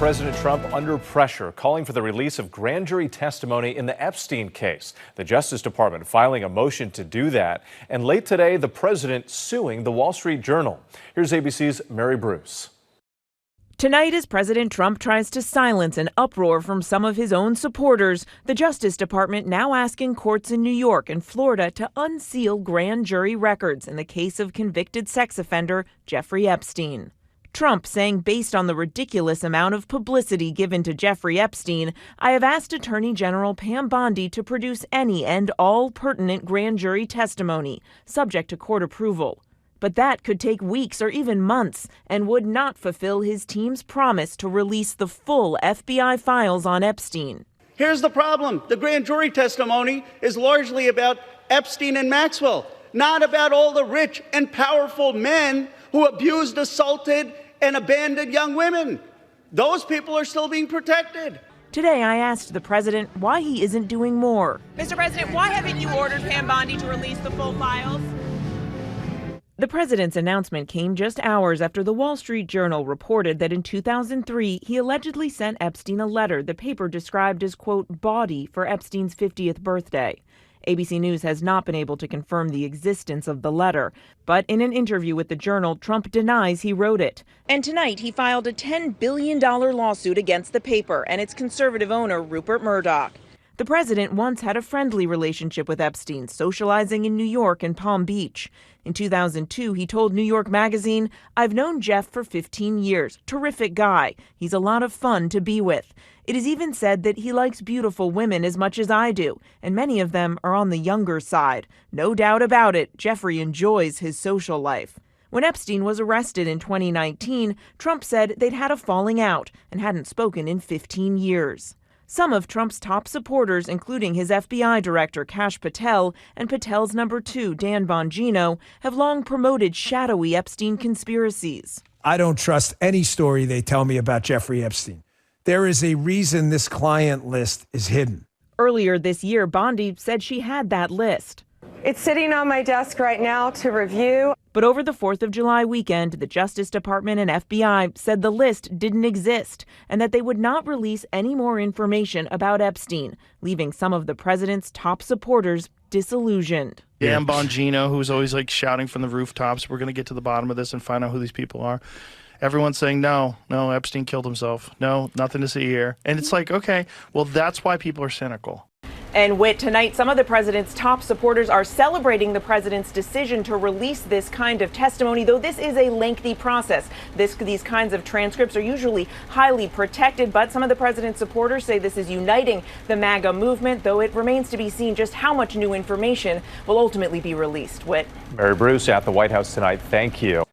President Trump under pressure, calling for the release of grand jury testimony in the Epstein case. The Justice Department filing a motion to do that. And late today, the president suing the Wall Street Journal. Here's ABC's Mary Bruce. Tonight, as President Trump tries to silence an uproar from some of his own supporters, the Justice Department now asking courts in New York and Florida to unseal grand jury records in the case of convicted sex offender Jeffrey Epstein. Trump saying, based on the ridiculous amount of publicity given to Jeffrey Epstein, I have asked Attorney General Pam Bondi to produce any and all pertinent grand jury testimony, subject to court approval. But that could take weeks or even months and would not fulfill his team's promise to release the full FBI files on Epstein. Here's the problem. The grand jury testimony is largely about Epstein and Maxwell, not about all the rich and powerful men who abused, assaulted, and abandoned young women. Those people are still being protected. Today, I asked the president why he isn't doing more. Mr. President, why haven't you ordered Pam Bondi to release the full files? The president's announcement came just hours after the Wall Street Journal reported that in 2003, he allegedly sent Epstein a letter the paper described as, quote, bawdy for Epstein's 50th birthday. ABC News has not been able to confirm the existence of the letter, but in an interview with the Journal, Trump denies he wrote it. And tonight, he filed a $10 billion lawsuit against the paper and its conservative owner, Rupert Murdoch. The president once had a friendly relationship with Epstein, socializing in New York and Palm Beach. In 2002, he told New York Magazine, I've known Jeff for 15 years. Terrific guy. He's a lot of fun to be with. It is even said that he likes beautiful women as much as I do, and many of them are on the younger side. No doubt about it, Jeffrey enjoys his social life. When Epstein was arrested in 2019, Trump said they'd had a falling out and hadn't spoken in 15 years. Some of Trump's top supporters, including his FBI director, Kash Patel, and Patel's number 2, Dan Bongino, have long promoted shadowy Epstein conspiracies. I don't trust any story they tell me about Jeffrey Epstein. There is a reason this client list is hidden. Earlier this year, Bondi said she had that list. It's sitting on my desk right now to review. But over the 4th of July weekend, the Justice Department and FBI said the list didn't exist and that they would not release any more information about Epstein, leaving some of the president's top supporters disillusioned. Dan Bongino, who's always like shouting from the rooftops, we're going to get to the bottom of this and find out who these people are. Everyone's saying, no, Epstein killed himself. No, nothing to see here. And it's like, okay, well, that's why people are cynical. And Whit, tonight, some of the president's top supporters are celebrating the president's decision to release this kind of testimony, though this is a lengthy process. These kinds of transcripts are usually highly protected, but some of the president's supporters say this is uniting the MAGA movement, though it remains to be seen just how much new information will ultimately be released. Whit. Mary Bruce at the White House tonight. Thank you.